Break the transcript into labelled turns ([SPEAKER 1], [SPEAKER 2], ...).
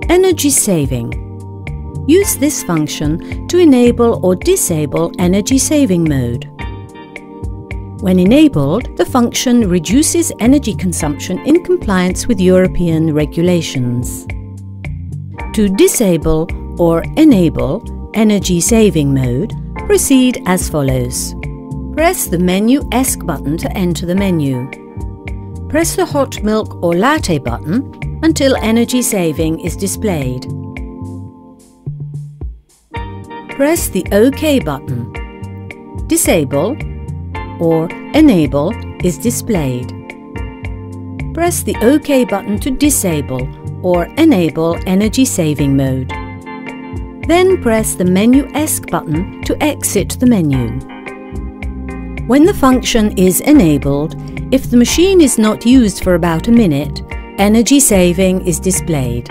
[SPEAKER 1] Energy saving. Use this function to enable or disable energy saving mode. When enabled, the function reduces energy consumption in compliance with European regulations. To disable or enable energy saving mode, proceed as follows. Press the Menu ESC button to enter the menu. Press the hot milk or latte button until energy saving is displayed. Press the OK button. Disable or enable is displayed. Press the OK button to disable or enable energy saving mode. Then press the Menu ESC button to exit the menu. When the function is enabled, if the machine is not used for about a minute, energy saving is displayed.